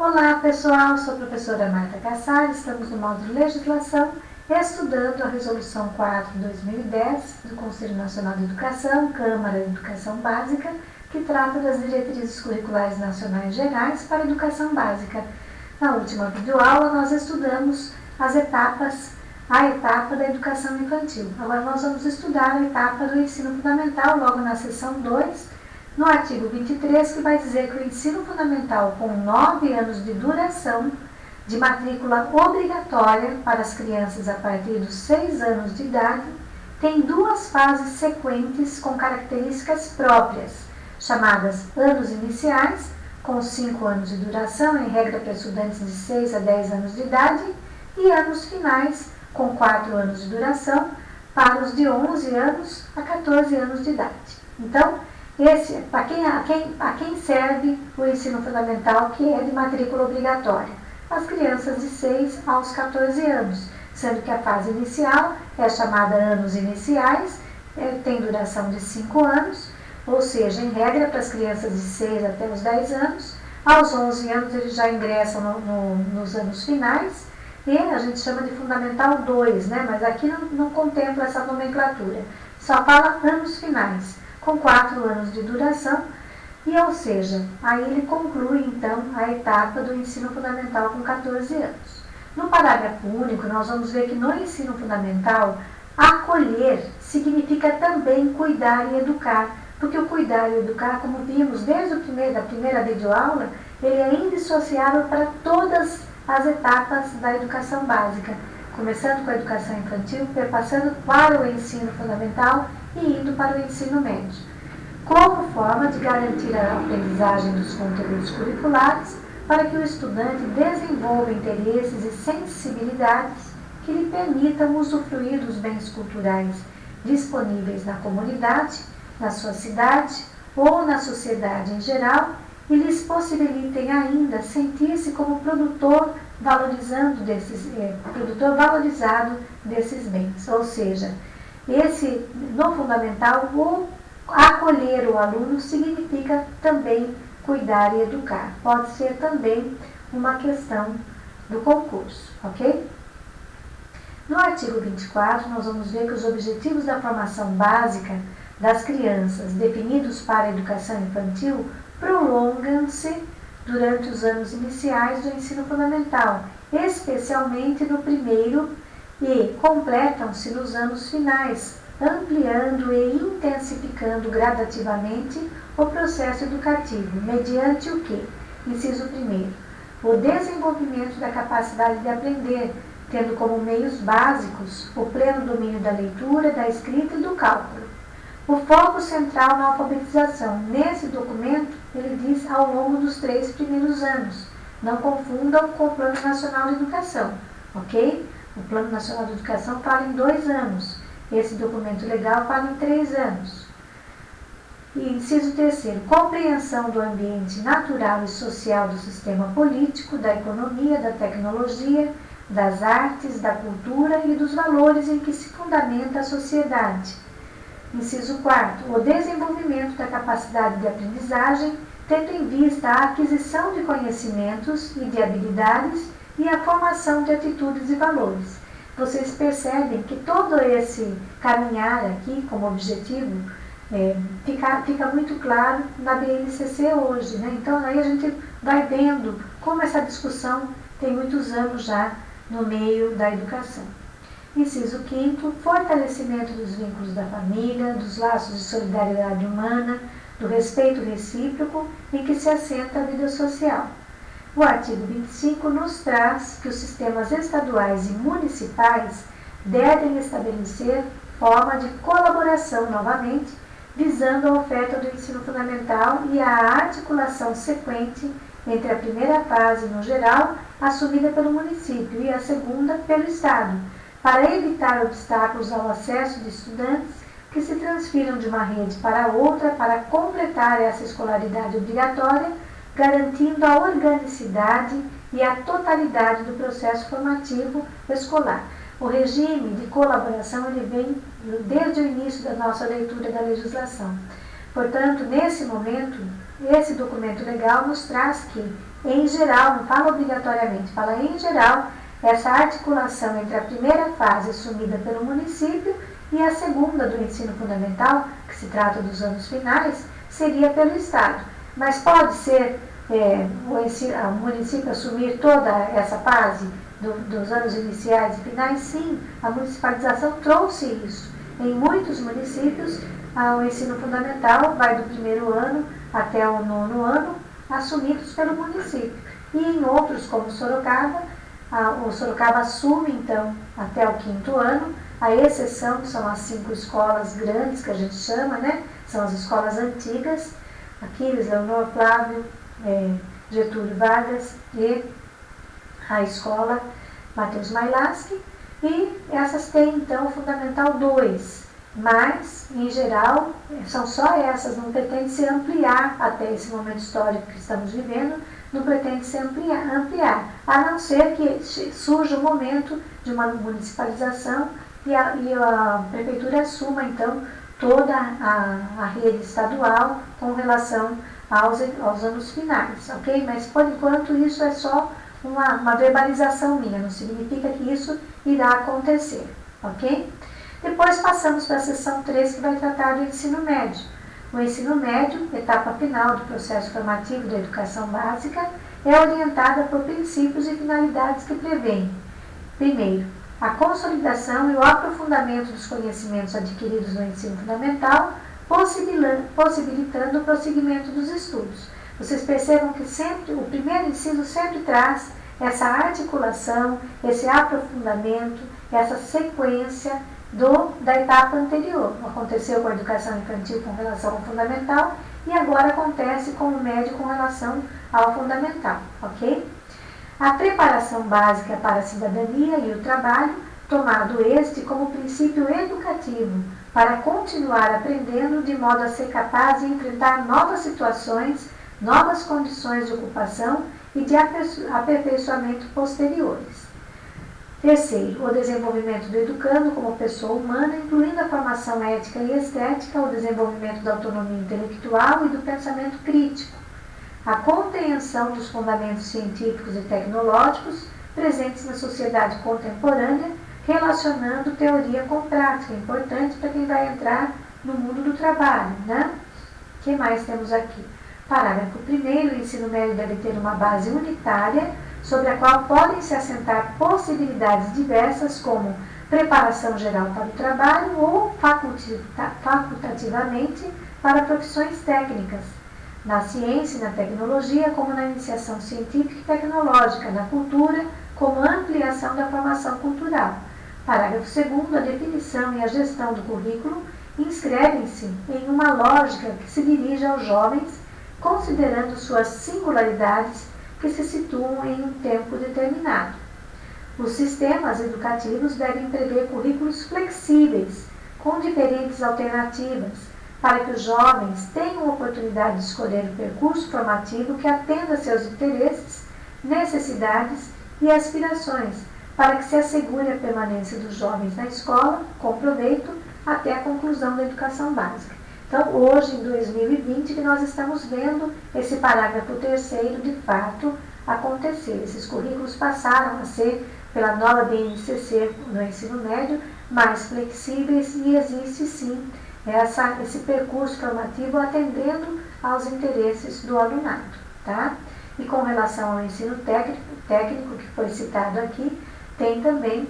Olá pessoal, sou a professora Marta Cassar, estamos no módulo Legislação, estudando a Resolução 4 de 2010 do Conselho Nacional de Educação, Câmara de Educação Básica, que trata das diretrizes curriculares nacionais gerais para a educação básica. Na última videoaula nós estudamos a etapa da educação infantil. Agora nós vamos estudar a etapa do ensino fundamental, logo na seção 2, no artigo 23, que vai dizer que o ensino fundamental com 9 anos de duração, de matrícula obrigatória para as crianças a partir dos 6 anos de idade, tem duas fases sequentes com características próprias, chamadas anos iniciais, com 5 anos de duração, em regra para estudantes de 6 a 10 anos de idade, e anos finais, com 4 anos de duração, para os de 11 anos a 14 anos de idade. Então, esse para quem serve o ensino fundamental, que é de matrícula obrigatória? As crianças de 6 aos 14 anos, sendo que a fase inicial é chamada anos iniciais, tem duração de 5 anos, ou seja, em regra para as crianças de 6 até os 10 anos, aos 11 anos eles já ingressam nos anos finais, e a gente chama de Fundamental 2, né? Mas aqui não contempla essa nomenclatura, só fala anos finais, com 4 anos de duração, e ou seja, aí ele conclui então a etapa do ensino fundamental com 14 anos. No parágrafo único, nós vamos ver que no ensino fundamental, acolher significa também cuidar e educar, porque o cuidar e educar, como vimos desde a primeira videoaula, ele é indissociável para todas as etapas da educação básica, começando com a educação infantil, passando para o ensino fundamental e indo para o ensino médio, como forma de garantir a aprendizagem dos conteúdos curriculares para que o estudante desenvolva interesses e sensibilidades que lhe permitam usufruir dos bens culturais disponíveis na comunidade, na sua cidade ou na sociedade em geral e lhes possibilitem ainda sentir-se como produtor valorizado desses bens, ou seja, no fundamental, o acolher o aluno significa também cuidar e educar. Pode ser também uma questão do concurso, ok? No artigo 24, nós vamos ver que os objetivos da formação básica das crianças, definidos para a educação infantil, prolongam-se durante os anos iniciais do ensino fundamental, especialmente no primeiro, e completam-se nos anos finais, ampliando e intensificando gradativamente o processo educativo, mediante o que? Inciso 1º, o desenvolvimento da capacidade de aprender, tendo como meios básicos o pleno domínio da leitura, da escrita e do cálculo. O foco central na alfabetização. Nesse documento, ele diz ao longo dos 3 primeiros anos. Não confundam com o Plano Nacional de Educação, ok? O Plano Nacional de Educação fala em 2 anos. Esse documento legal fala em 3 anos. E inciso 3º, compreensão do ambiente natural e social do sistema político, da economia, da tecnologia, das artes, da cultura e dos valores em que se fundamenta a sociedade. Inciso 4º, o desenvolvimento da capacidade de aprendizagem, tendo em vista a aquisição de conhecimentos e de habilidades e a formação de atitudes e valores. Vocês percebem que todo esse caminhar aqui como objetivo fica muito claro na BNCC hoje, né? Então aí a gente vai vendo como essa discussão tem muitos anos já no meio da educação. Inciso 5º, fortalecimento dos vínculos da família, dos laços de solidariedade humana, do respeito recíproco em que se assenta a vida social. O artigo 25 nos traz que os sistemas estaduais e municipais devem estabelecer forma de colaboração novamente, visando a oferta do ensino fundamental e a articulação sequente entre a primeira fase, no geral, assumida pelo município, e a segunda pelo Estado, para evitar obstáculos ao acesso de estudantes que se transfiram de uma rede para outra para completar essa escolaridade obrigatória, garantindo a organicidade e a totalidade do processo formativo escolar. O regime de colaboração ele vem desde o início da nossa leitura da legislação. Portanto, nesse momento, esse documento legal nos traz que em geral, não fala obrigatoriamente, fala em geral, essa articulação entre a primeira fase assumida pelo município e a segunda do ensino fundamental, que se trata dos anos finais, seria pelo Estado. Mas pode ser o município assumir toda essa fase dos anos iniciais e finais? Sim, a municipalização trouxe isso. Em muitos municípios, o ensino fundamental vai do primeiro ano até o 9º ano, assumidos pelo município. E em outros, como Sorocaba, o Sorocaba assume, então, até o 5º ano. A exceção são as 5 escolas grandes, que a gente chama, né? São as escolas antigas, Aquiles, Leonor, Flávio, Getúlio Vargas e a escola Matheus Mailaschi. E essas têm, então, o Fundamental 2. Mas, em geral, são só essas, não pretende se ampliar até esse momento histórico que estamos vivendo, não pretende se ampliar, a não ser que surja o momento de uma municipalização e a prefeitura assuma, então, toda a rede estadual com relação aos anos finais, ok? Mas, por enquanto, isso é só uma verbalização minha, não significa que isso irá acontecer, ok? Depois passamos para a seção 3, que vai tratar do ensino médio. O ensino médio, etapa final do processo formativo da educação básica, é orientada por princípios e finalidades que prevêem, primeiro, a consolidação e o aprofundamento dos conhecimentos adquiridos no ensino fundamental, possibilitando o prosseguimento dos estudos. Vocês percebam que sempre, o primeiro ensino sempre traz essa articulação, esse aprofundamento, essa sequência da etapa anterior. Aconteceu com a educação infantil com relação ao fundamental e agora acontece com o médio com relação ao fundamental, ok? A preparação básica para a cidadania e o trabalho, tomado este como princípio educativo, para continuar aprendendo de modo a ser capaz de enfrentar novas situações, novas condições de ocupação e de aperfeiçoamento posteriores. Terceiro, o desenvolvimento do educando como pessoa humana, incluindo a formação ética e estética, o desenvolvimento da autonomia intelectual e do pensamento crítico, a compreensão dos fundamentos científicos e tecnológicos presentes na sociedade contemporânea, relacionando teoria com prática, importante para quem vai entrar no mundo do trabalho, né? O que mais temos aqui? Parágrafo 1º, o ensino médio deve ter uma base unitária, sobre a qual podem se assentar possibilidades diversas, como preparação geral para o trabalho ou facultativamente para profissões técnicas, na ciência e na tecnologia, como na iniciação científica e tecnológica, na cultura, como ampliação da formação cultural. Parágrafo 2º, a definição e a gestão do currículo inscrevem-se em uma lógica que se dirige aos jovens, considerando suas singularidades que se situam em um tempo determinado. Os sistemas educativos devem prever currículos flexíveis, com diferentes alternativas, para que os jovens tenham a oportunidade de escolher o percurso formativo que atenda a seus interesses, necessidades e aspirações, para que se assegure a permanência dos jovens na escola, com proveito, até a conclusão da educação básica. Então, hoje, em 2020, que nós estamos vendo esse parágrafo 3º, de fato, acontecer. Esses currículos passaram a ser, pela nova BNCC no ensino médio, mais flexíveis e existe, sim, esse percurso formativo atendendo aos interesses do alunado, tá? E com relação ao ensino técnico que foi citado aqui, tem também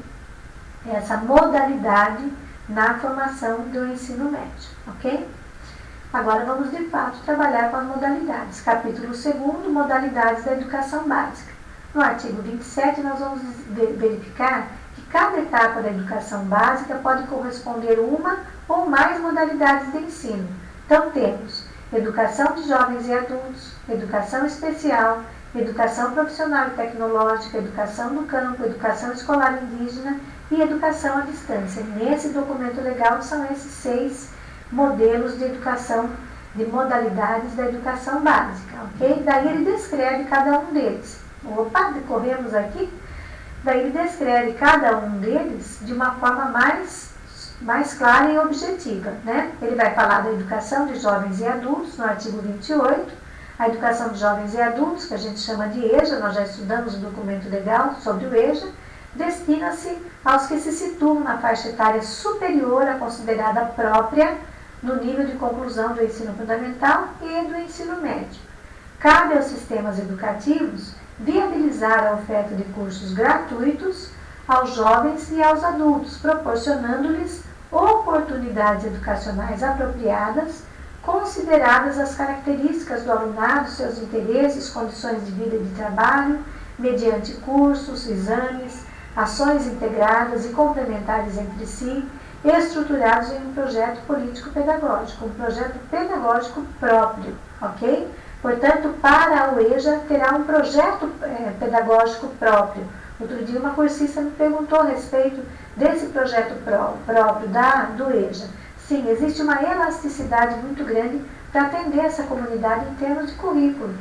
essa modalidade na formação do ensino médio, ok? Agora vamos, de fato, trabalhar com as modalidades. Capítulo 2º, modalidades da educação básica. No artigo 27, nós vamos verificar que cada etapa da educação básica pode corresponder uma ou mais modalidades de ensino. Então, temos educação de jovens e adultos, educação especial, educação profissional e tecnológica, educação no campo, educação escolar indígena e educação à distância. Nesse documento legal são esses 6 modelos de educação, de modalidades da educação básica, ok? Daí ele descreve cada um deles. Opa, decorremos aqui. Daí ele descreve cada um deles de uma forma mais clara e objetiva, né? Ele vai falar da educação de jovens e adultos, no artigo 28, A educação de jovens e adultos, que a gente chama de EJA, nós já estudamos um documento legal sobre o EJA, destina-se aos que se situam na faixa etária superior à considerada própria no nível de conclusão do ensino fundamental e do ensino médio. Cabe aos sistemas educativos viabilizar a oferta de cursos gratuitos aos jovens e aos adultos, proporcionando-lhes oportunidades educacionais apropriadas, consideradas as características do alunado, seus interesses, condições de vida e de trabalho, mediante cursos, exames, ações integradas e complementares entre si, estruturados em um projeto político-pedagógico, um projeto pedagógico próprio, ok? Portanto, para a UEJA terá um projeto pedagógico próprio. Outro dia uma cursista me perguntou a respeito desse projeto próprio do EJA. Sim, existe uma elasticidade muito grande para atender essa comunidade em termos de currículo,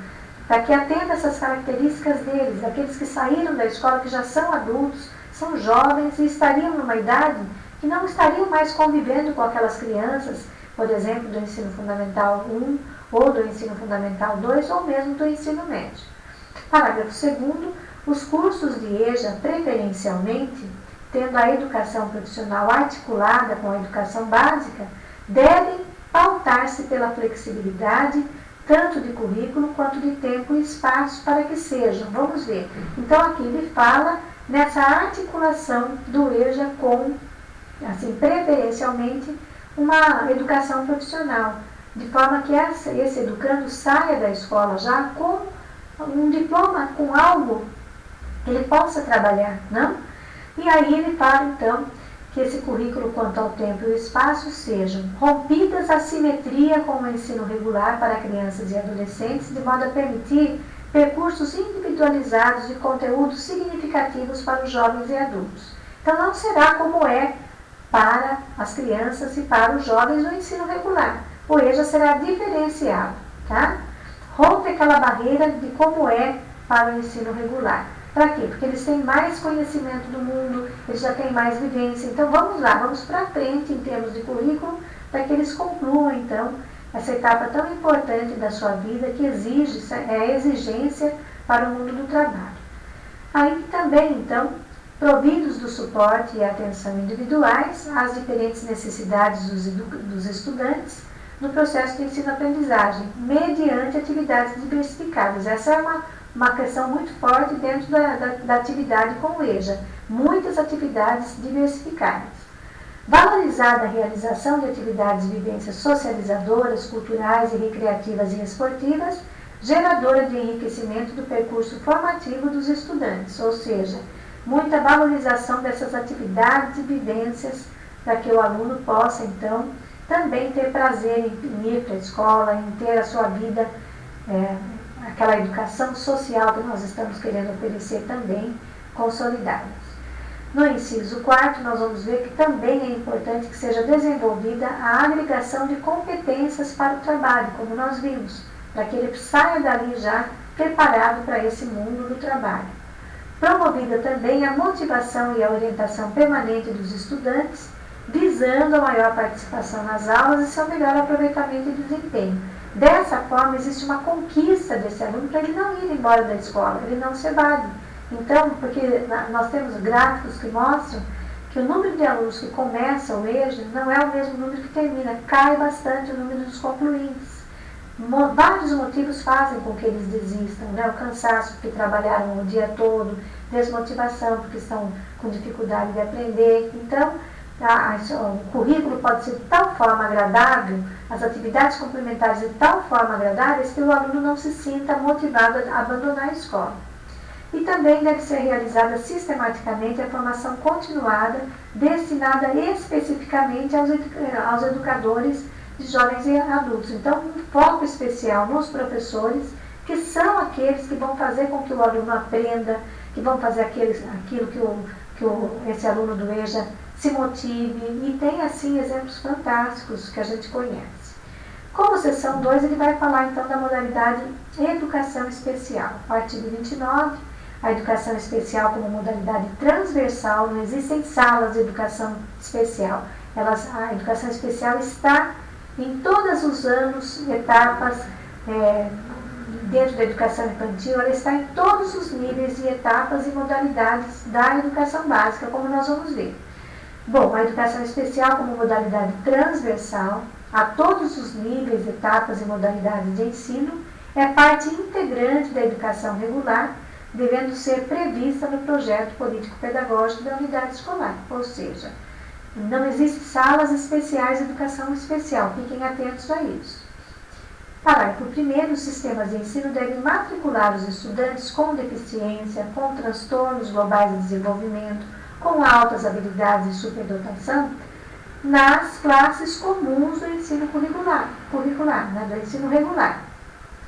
para que atenda essas características deles, daqueles que saíram da escola, que já são adultos, são jovens e estariam numa idade que não estariam mais convivendo com aquelas crianças, por exemplo, do ensino fundamental 1, ou do ensino fundamental 2, ou mesmo do ensino médio. Parágrafo 2º, os cursos de EJA, preferencialmente, tendo a educação profissional articulada com a educação básica, devem pautar-se pela flexibilidade, tanto de currículo quanto de tempo e espaço para que sejam, vamos ver. Então aqui ele fala nessa articulação do EJA com, assim, preferencialmente, uma educação profissional, de forma que esse educando saia da escola já com um diploma, com algo que ele possa trabalhar, não? E aí ele fala, então, que esse currículo quanto ao tempo e o espaço sejam rompidas a simetria com o ensino regular para crianças e adolescentes, de modo a permitir percursos individualizados de conteúdos significativos para os jovens e adultos. Então não será como é para as crianças e para os jovens no ensino regular. O EJA será diferenciado, tá? Rompe aquela barreira de como é para o ensino regular. Para quê? Porque eles têm mais conhecimento do mundo, eles já têm mais vivência. Então vamos lá, vamos para frente em termos de currículo, para que eles concluam então essa etapa tão importante da sua vida, que exige, é a exigência para o mundo do trabalho. Aí também, então, providos do suporte e atenção individuais às diferentes necessidades dos estudantes no processo de ensino-aprendizagem, mediante atividades diversificadas. Essa é uma questão muito forte dentro da atividade com o EJA, muitas atividades diversificadas. Valorizada a realização de atividades de vivências socializadoras, culturais e recreativas e esportivas, geradora de enriquecimento do percurso formativo dos estudantes, ou seja, muita valorização dessas atividades e vivências para que o aluno possa, então, também ter prazer em ir para a escola, em ter a sua vida, aquela educação social que nós estamos querendo oferecer também, consolidada. No inciso 4º, nós vamos ver que também é importante que seja desenvolvida a agregação de competências para o trabalho, como nós vimos, para que ele saia dali já preparado para esse mundo do trabalho. Promovida também a motivação e a orientação permanente dos estudantes, visando a maior participação nas aulas e seu melhor aproveitamento e desempenho. Dessa forma, existe uma conquista desse aluno para ele não ir embora da escola, ele não se evade. Então, porque nós temos gráficos que mostram que o número de alunos que começa o EJA não é o mesmo número que termina, cai bastante o número dos concluintes. Vários motivos fazem com que eles desistam, né? O cansaço, porque trabalharam o dia todo, desmotivação, porque estão com dificuldade de aprender. Então, o currículo pode ser de tal forma agradável, as atividades complementares de tal forma agradáveis, que o aluno não se sinta motivado a abandonar a escola. E também deve ser realizada sistematicamente a formação continuada, destinada especificamente aos educadores de jovens e adultos. Então, um foco especial nos professores, que são aqueles que vão fazer com que o aluno aprenda, que vão fazer aquilo que esse aluno do EJA se motive, e tem assim exemplos fantásticos que a gente conhece. Como seção 2, ele vai falar então da modalidade educação especial. Artigo 29, a educação especial como modalidade transversal, não existem salas de educação especial. A educação especial está em todos os anos, etapas dentro da educação infantil, ela está em todos os níveis e etapas e modalidades da educação básica, como nós vamos ver. Bom, a educação especial como modalidade transversal a todos os níveis, etapas e modalidades de ensino é parte integrante da educação regular, devendo ser prevista no projeto político-pedagógico da unidade escolar, ou seja, não existem salas especiais de educação especial, fiquem atentos a isso. Parágrafo 1º, os sistemas de ensino devem matricular os estudantes com deficiência, com transtornos globais de desenvolvimento, com altas habilidades e superdotação, nas classes comuns do ensino curricular, né, do ensino regular.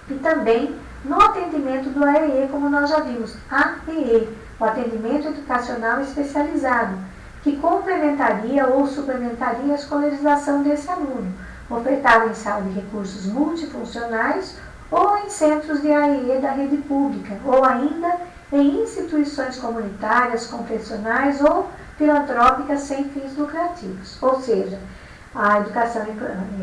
E também no atendimento do AEE, como nós já vimos, AEE, o atendimento educacional especializado, que complementaria ou suplementaria a escolarização desse aluno, ofertado em sala de recursos multifuncionais ou em centros de AEE da rede pública, ou ainda em instituições comunitárias, confessionais ou filantrópicas sem fins lucrativos. Ou seja, a educação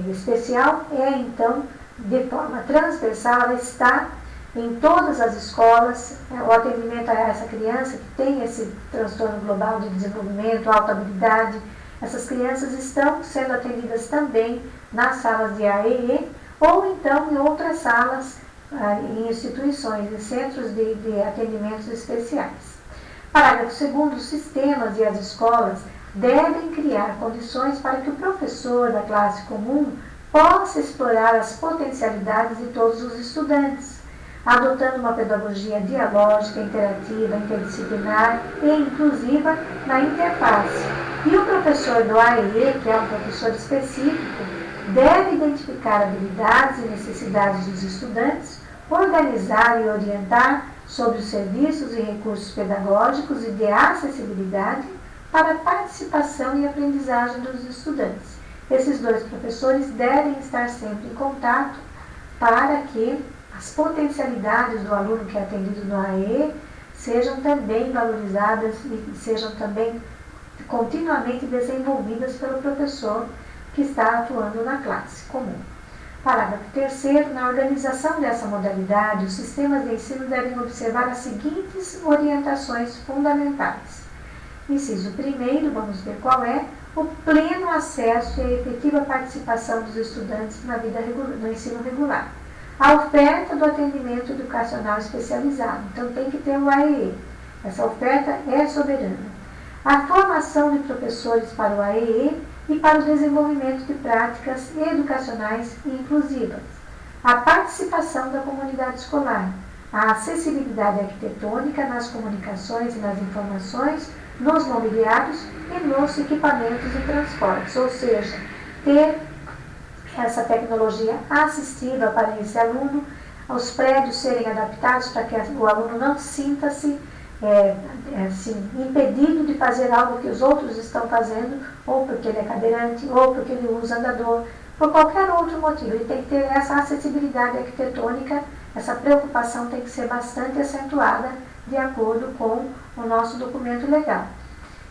especial é, então, de forma transversal, ela está em todas as escolas, o atendimento a essa criança que tem esse transtorno global de desenvolvimento, alta habilidade, essas crianças estão sendo atendidas também nas salas de AEE ou então em outras salas, em instituições, em centros de atendimentos especiais. Parágrafo 2º, os sistemas e as escolas devem criar condições para que o professor da classe comum possa explorar as potencialidades de todos os estudantes, adotando uma pedagogia dialógica, interativa, interdisciplinar e inclusiva na interface. E o professor do AEE, que é um professor específico, deve identificar habilidades e necessidades dos estudantes, organizar e orientar sobre os serviços e recursos pedagógicos e de acessibilidade para a participação e aprendizagem dos estudantes. Esses dois professores devem estar sempre em contato para que as potencialidades do aluno que é atendido no AE sejam também valorizadas e sejam também continuamente desenvolvidas pelo professor que está atuando na classe comum. Parágrafo 3º, na organização dessa modalidade, os sistemas de ensino devem observar as seguintes orientações fundamentais. Inciso 1º, vamos ver qual é, o pleno acesso e a efetiva participação dos estudantes na vida no ensino regular. A oferta do atendimento educacional especializado, então tem que ter o AEE. Essa oferta é soberana. A formação de professores para o AEE e para o desenvolvimento de práticas educacionais inclusivas. A participação da comunidade escolar. A acessibilidade arquitetônica nas comunicações e nas informações, nos mobiliários e nos equipamentos de transportes, ou seja, ter essa tecnologia assistiva para esse aluno, os prédios serem adaptados para que o aluno não sinta-se impedido de fazer algo que os outros estão fazendo, ou porque ele é cadeirante, ou porque ele usa andador, por qualquer outro motivo. Ele tem que ter essa acessibilidade arquitetônica, essa preocupação tem que ser bastante acentuada de acordo com o nosso documento legal.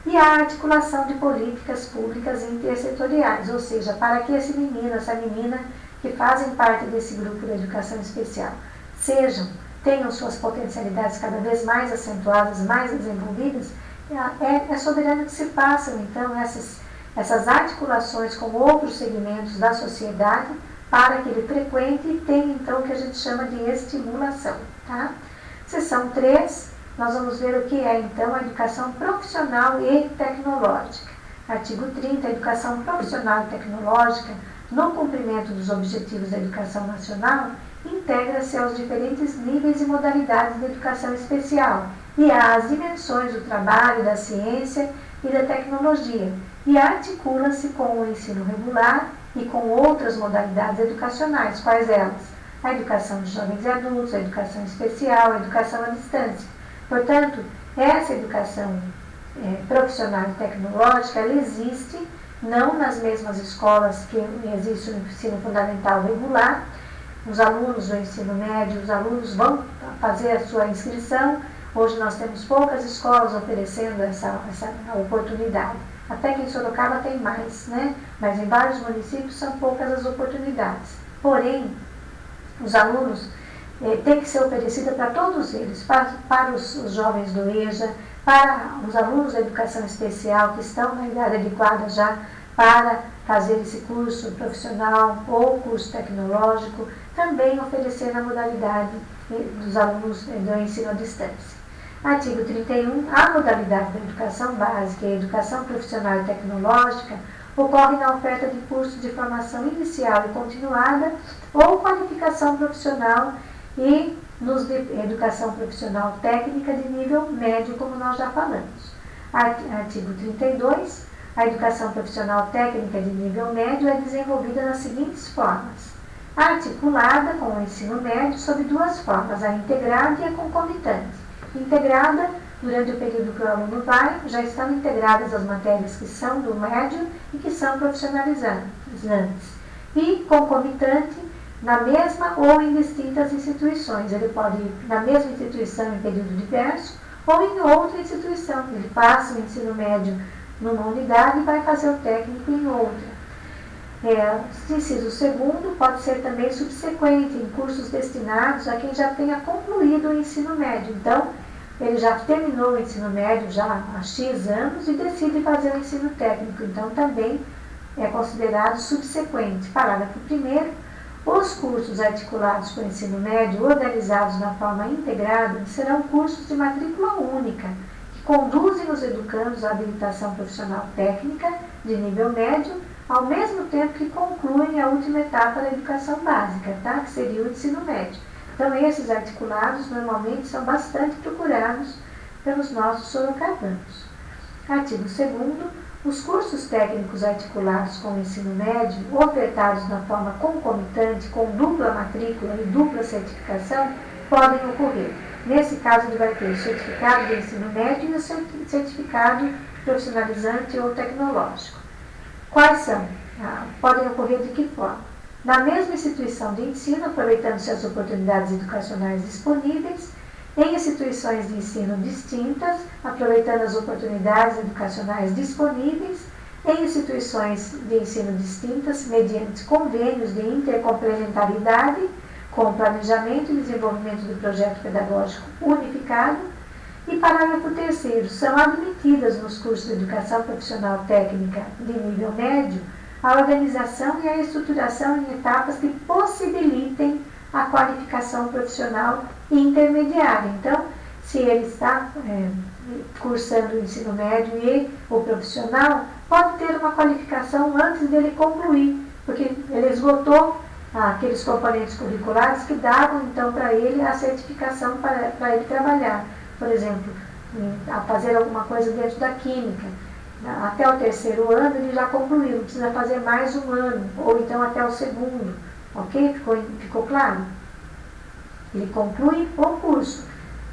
E a articulação de políticas públicas intersetoriais, ou seja, para que esse menino, essa menina que fazem parte desse grupo da educação especial tenham suas potencialidades cada vez mais acentuadas, mais desenvolvidas, é soberano que se façam, então, essas articulações com outros segmentos da sociedade para que ele frequente e tenha, então, o que a gente chama de estimulação. Tá? Seção 3, nós vamos ver o que é, então, a educação profissional e tecnológica. Artigo 30, a educação profissional e tecnológica, no cumprimento dos objetivos da educação nacional, integra-se aos diferentes níveis e modalidades da educação especial e às dimensões do trabalho, da ciência e da tecnologia, e articula-se com o ensino regular e com outras modalidades educacionais, quais elas? A educação de jovens e adultos, a educação especial, a educação à distância. Portanto, essa educação profissional e tecnológica, ela existe não nas mesmas escolas que existe o ensino fundamental regular. Os alunos do ensino médio, os alunos vão fazer a sua inscrição. Hoje nós temos poucas escolas oferecendo essa oportunidade. Até que em Sorocaba tem mais, né? Mas em vários municípios são poucas as oportunidades. Porém, os alunos tem que ser oferecida para todos eles, para os jovens do EJA, para os alunos da educação especial que estão na idade adequada já para fazer esse curso profissional ou curso tecnológico, também oferecer na modalidade dos alunos do ensino à distância. Artigo 31. A modalidade da educação básica e educação profissional e tecnológica ocorre na oferta de cursos de formação inicial e continuada ou qualificação profissional e nos de educação profissional técnica de nível médio, como nós já falamos. Artigo 32. A educação profissional técnica de nível médio é desenvolvida nas seguintes formas: articulada com o ensino médio sob duas formas, a integrada e a concomitante. Integrada, durante o período que o aluno vai, já estão integradas as matérias que são do médio e que são profissionalizantes. E concomitante, na mesma ou em distintas instituições. Ele pode ir na mesma instituição em período diverso ou em outra instituição. Ele passa o ensino médio numa unidade e vai fazer o técnico em outra. Inciso segundo pode ser também subsequente, em cursos destinados a quem já tenha concluído o ensino médio. Então, ele já terminou o ensino médio já há X anos e decide fazer o ensino técnico. Então, também é considerado subsequente. Parágrafo 1º. Os cursos articulados com o ensino médio, organizados na forma integrada, serão cursos de matrícula única, que conduzem os educandos à habilitação profissional técnica de nível médio, ao mesmo tempo que concluem a última etapa da educação básica, tá? Que seria o ensino médio. Então, esses articulados normalmente são bastante procurados pelos nossos sorocabanos. Artigo 2º. Os cursos técnicos articulados com o ensino médio, ofertados na forma concomitante, com dupla matrícula e dupla certificação, podem ocorrer. Nesse caso, ele vai ter o certificado de ensino médio e o certificado profissionalizante ou tecnológico. Quais são? Podem ocorrer de que forma? Na mesma instituição de ensino, aproveitando-se as oportunidades educacionais disponíveis, em instituições de ensino distintas, aproveitando as oportunidades educacionais disponíveis, em instituições de ensino distintas, mediante convênios de intercomplementaridade, com planejamento e desenvolvimento do projeto pedagógico unificado. E parágrafo 3º, são admitidas nos cursos de educação profissional técnica de nível médio a organização e a estruturação em etapas que possibilitem a qualificação profissional intermediária. Então, se ele está cursando o ensino médio e o profissional, pode ter uma qualificação antes dele concluir, porque ele esgotou aqueles componentes curriculares que davam, então, para ele a certificação para ele trabalhar. Por exemplo, a fazer alguma coisa dentro da química. Até o 3º ano ele já concluiu, não precisa fazer mais um ano, ou então até o 2º. Ok? Ficou claro? Ele conclui o curso,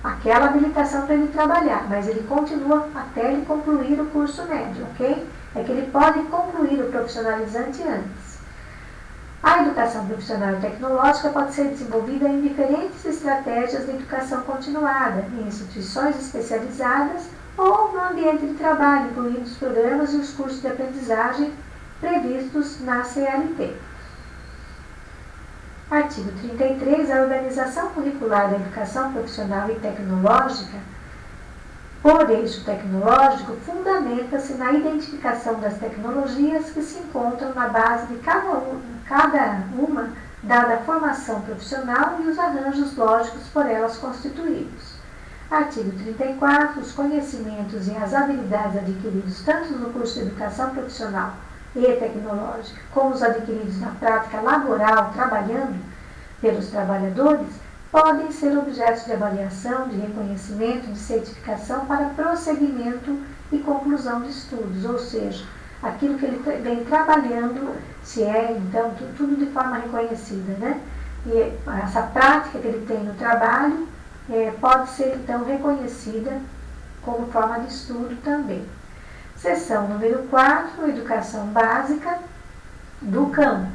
aquela habilitação para ele trabalhar, mas ele continua até ele concluir o curso médio, ok? É que ele pode concluir o profissionalizante antes. A educação profissional e tecnológica pode ser desenvolvida em diferentes estratégias de educação continuada, em instituições especializadas ou no ambiente de trabalho, incluindo os programas e os cursos de aprendizagem previstos na CLT. Artigo 33. A organização curricular da educação profissional e tecnológica, por eixo tecnológico, fundamenta-se na identificação das tecnologias que se encontram na base de cada uma dada a formação profissional e os arranjos lógicos por elas constituídos. Artigo 34. Os conhecimentos e as habilidades adquiridos tanto no curso de educação profissional e tecnológica, como os adquiridos na prática laboral, trabalhando pelos trabalhadores, podem ser objetos de avaliação, de reconhecimento, de certificação para prosseguimento e conclusão de estudos, ou seja, aquilo que ele vem trabalhando, se é, então, tudo de forma reconhecida, né? E essa prática que ele tem no trabalho pode ser, então, reconhecida como forma de estudo também. Seção número 4, Educação Básica do Campo.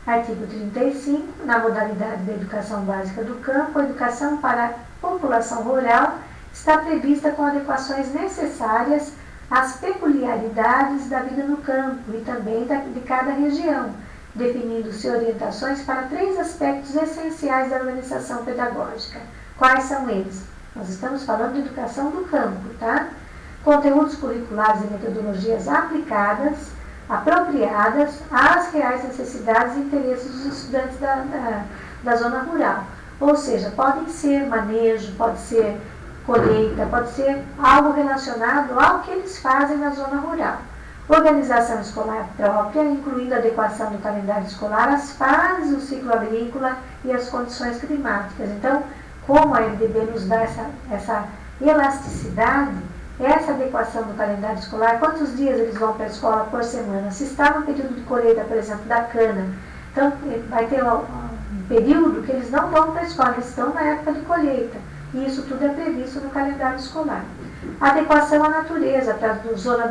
Artigo 35, na modalidade da Educação Básica do Campo, a educação para a população rural está prevista com adequações necessárias às peculiaridades da vida no campo e também de cada região, definindo-se orientações para 3 aspectos essenciais da organização pedagógica. Quais são eles? Nós estamos falando de educação do campo, tá? Conteúdos curriculares e metodologias aplicadas, apropriadas às reais necessidades e interesses dos estudantes da zona rural. Ou seja, podem ser manejo, pode ser colheita, pode ser algo relacionado ao que eles fazem na zona rural. Organização escolar própria, incluindo a adequação do calendário escolar às fases do ciclo agrícola e às condições climáticas. Então, como a LDB nos dá essa elasticidade, essa adequação do calendário escolar, quantos dias eles vão para a escola por semana? Se está no período de colheita, por exemplo, da cana, então vai ter um período que eles não vão para a escola, eles estão na época de colheita. E isso tudo é previsto no calendário escolar. Adequação à natureza, para a zona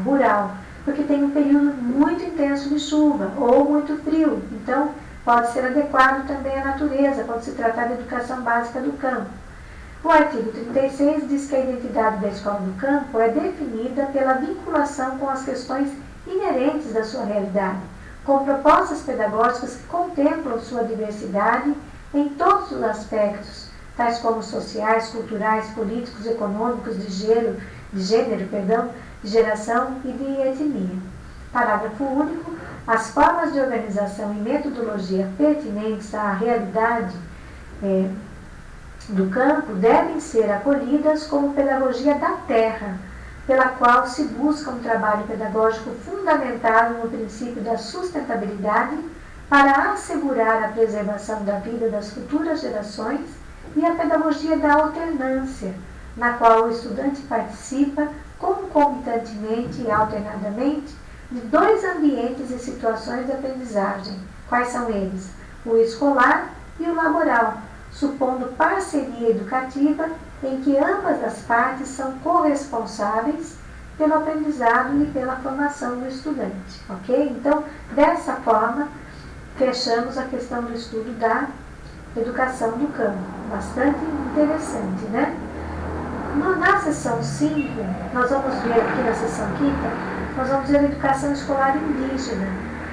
rural, porque tem um período muito intenso de chuva ou muito frio. Então, pode ser adequado também à natureza, pode se tratar de educação básica do campo. O artigo 36 diz que a identidade da escola do campo é definida pela vinculação com as questões inerentes da sua realidade, com propostas pedagógicas que contemplam sua diversidade em todos os aspectos, tais como sociais, culturais, políticos, econômicos, de gênero, de geração e de etnia. Parágrafo único. As formas de organização e metodologia pertinentes à realidade do campo devem ser acolhidas como pedagogia da terra, pela qual se busca um trabalho pedagógico fundamentado no princípio da sustentabilidade para assegurar a preservação da vida das futuras gerações, e a pedagogia da alternância, na qual o estudante participa concomitantemente e alternadamente de 2 ambientes e situações de aprendizagem. Quais são eles? O escolar e o laboral, supondo parceria educativa em que ambas as partes são corresponsáveis pelo aprendizado e pela formação do estudante, ok? Então, dessa forma, fechamos a questão do estudo da educação do campo. Bastante interessante, né? Na seção 5, nós vamos ver aqui na seção 5ª, nós vamos ver a educação escolar indígena,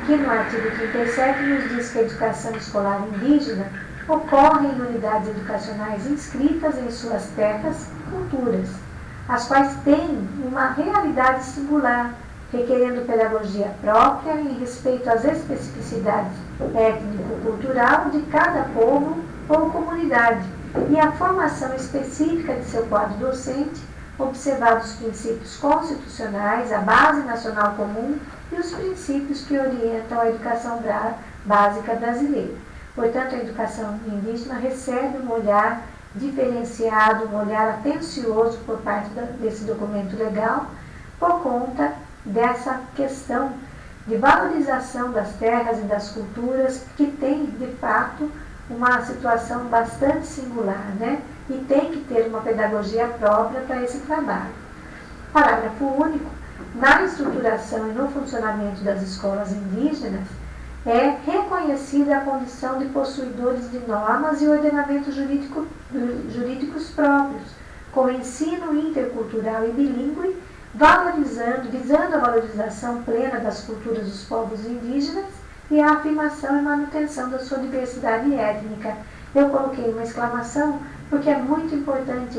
que no artigo 37 nos diz que a educação escolar indígena ocorre em unidades educacionais inscritas em suas terras e culturas, as quais têm uma realidade singular, requerendo pedagogia própria em respeito às especificidades étnico-cultural de cada povo ou comunidade e a formação específica de seu quadro docente, observados os princípios constitucionais, a base nacional comum e os princípios que orientam a educação básica brasileira. Portanto, a educação indígena recebe um olhar diferenciado, um olhar atencioso por parte desse documento legal, por conta dessa questão de valorização das terras e das culturas, que tem, de fato, uma situação bastante singular, né? E tem que ter uma pedagogia própria para esse trabalho. Parágrafo único. Na estruturação e no funcionamento das escolas indígenas, é reconhecida a condição de possuidores de normas e ordenamentos jurídicos próprios, com ensino intercultural e bilíngue, visando a valorização plena das culturas dos povos indígenas e a afirmação e manutenção da sua diversidade étnica. Eu coloquei uma exclamação porque é muito importante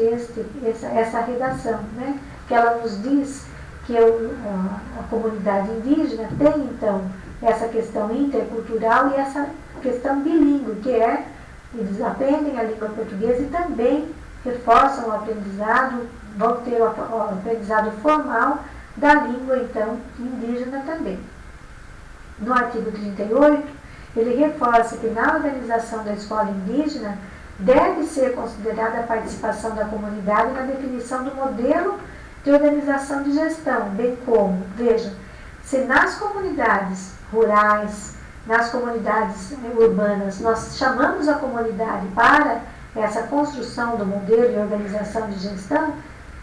essa redação, né? Que ela nos diz que a comunidade indígena tem, então, essa questão intercultural e essa questão bilíngue, que é, eles aprendem a língua portuguesa e também reforçam o aprendizado, vão ter o aprendizado formal da língua, então, indígena também. No artigo 38, ele reforça que na organização da escola indígena deve ser considerada a participação da comunidade na definição do modelo de organização de gestão, bem como, veja, se nas comunidades rurais, nas comunidades urbanas, nós chamamos a comunidade para essa construção do modelo de organização de gestão,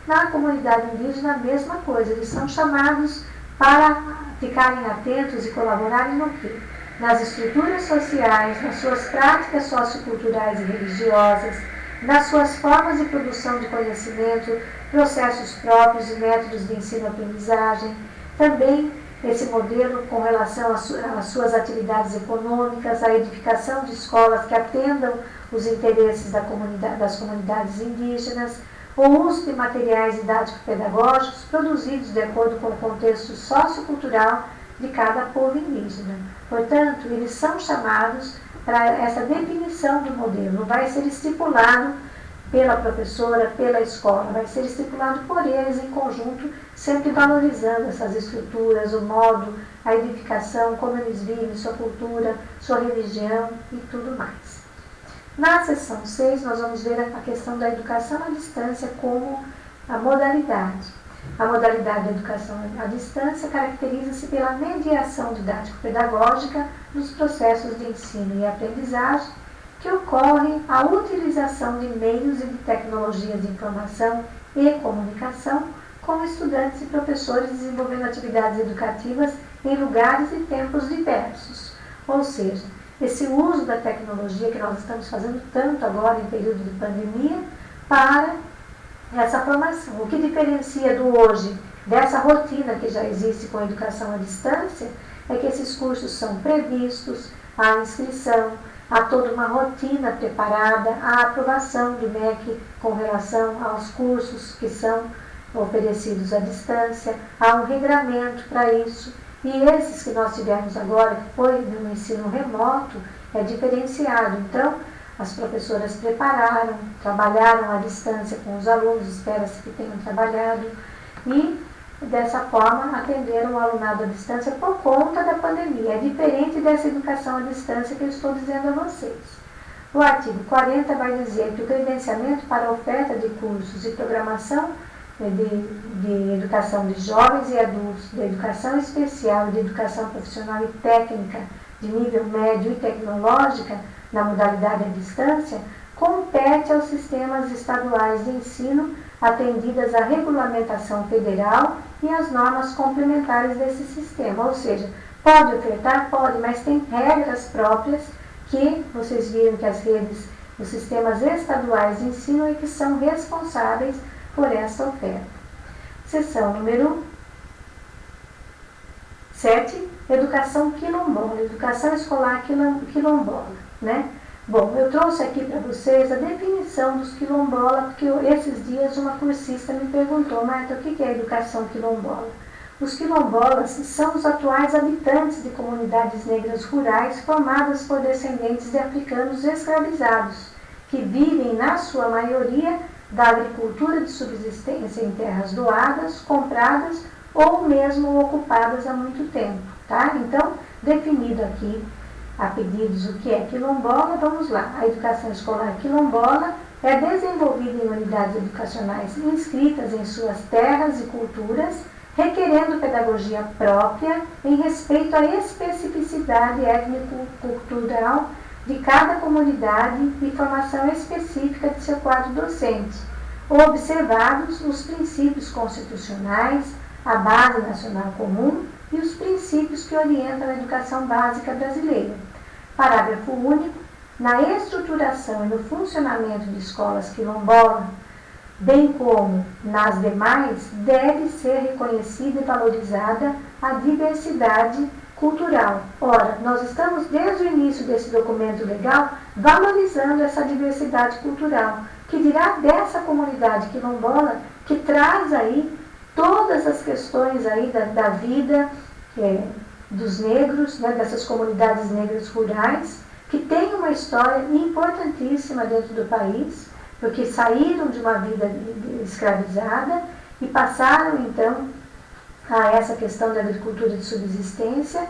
na comunidade indígena a mesma coisa, eles são chamados para ficarem atentos e colaborarem no quê? Nas estruturas sociais, nas suas práticas socioculturais e religiosas, nas suas formas de produção de conhecimento, processos próprios e métodos de ensino-aprendizagem, também esse modelo com relação às suas atividades econômicas, a edificação de escolas que atendam os interesses das comunidades indígenas, o uso de materiais didático-pedagógicos produzidos de acordo com o contexto sociocultural de cada povo indígena. Portanto, eles são chamados para essa definição do modelo. Não vai ser estipulado pela professora, pela escola, vai ser estipulado por eles em conjunto, sempre valorizando essas estruturas, o modo, a edificação, como eles vivem, sua cultura, sua religião e tudo mais. Na seção 6, nós vamos ver a questão da educação à distância como a modalidade. A modalidade da educação à distância caracteriza-se pela mediação didático-pedagógica dos processos de ensino e aprendizagem que ocorrem a utilização de meios e de tecnologias de informação e comunicação com estudantes e professores desenvolvendo atividades educativas em lugares e tempos diversos. Ou seja, esse uso da tecnologia que nós estamos fazendo tanto agora em período de pandemia para essa formação. O que diferencia do hoje dessa rotina que já existe com a educação à distância é que esses cursos são previstos, a inscrição, há toda uma rotina preparada, a aprovação do MEC com relação aos cursos que são oferecidos à distância, há um regramento para isso. E esses que nós tivemos agora, que foi no ensino remoto, é diferenciado. Então, as professoras prepararam, trabalharam à distância com os alunos, espera-se que tenham trabalhado, e dessa forma atenderam o alunado à distância por conta da pandemia. É diferente dessa educação à distância que eu estou dizendo a vocês. O artigo 40 vai dizer que o credenciamento para a oferta de cursos e programação de educação de jovens e adultos, de educação especial e de educação profissional e técnica de nível médio e tecnológica na modalidade à distância, compete aos sistemas estaduais de ensino atendidas à regulamentação federal e às normas complementares desse sistema. Ou seja, pode ofertar? Pode, mas tem regras próprias que vocês viram que as redes, os sistemas estaduais de ensino é que são responsáveis por essa oferta. Seção número 7, educação quilombola, educação escolar quilombola, né? Bom, eu trouxe aqui para vocês a definição dos quilombola, porque esses dias uma cursista me perguntou, Marta, o que é educação quilombola? Os quilombolas são os atuais habitantes de comunidades negras rurais formadas por descendentes de africanos escravizados, que vivem, na sua maioria, da agricultura de subsistência em terras doadas, compradas ou mesmo ocupadas há muito tempo, tá? Então, definido aqui a pedidos o que é quilombola, vamos lá. A educação escolar quilombola é desenvolvida em unidades educacionais inscritas em suas terras e culturas, requerendo pedagogia própria em respeito à especificidade étnico-cultural de cada comunidade e formação específica de seu quadro docente, observados os princípios constitucionais, a base nacional comum e os princípios que orientam a educação básica brasileira. Parágrafo único. Na estruturação e no funcionamento de escolas quilombola, bem como nas demais, deve ser reconhecida e valorizada a diversidade cultural. Ora, nós estamos desde o início desse documento legal valorizando essa diversidade cultural, que dirá dessa comunidade quilombola que traz aí todas as questões aí da vida dos negros, né, dessas comunidades negras rurais, que tem uma história importantíssima dentro do país, porque saíram de uma vida escravizada e passaram então a essa questão da agricultura de subsistência,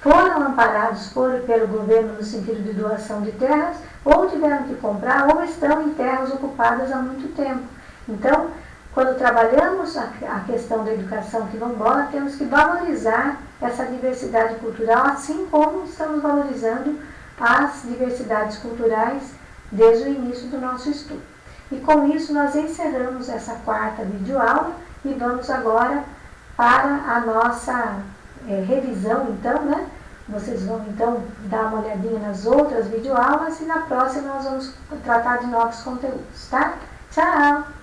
foram amparados pelo governo no sentido de doação de terras, ou tiveram que comprar, ou estão em terras ocupadas há muito tempo. Então, quando trabalhamos a questão da educação quilombola, temos que valorizar essa diversidade cultural, assim como estamos valorizando as diversidades culturais desde o início do nosso estudo. E com isso nós encerramos essa quarta videoaula e vamos agora para a nossa revisão, então, né? Vocês vão então dar uma olhadinha nas outras videoaulas e na próxima nós vamos tratar de novos conteúdos, tá? Tchau!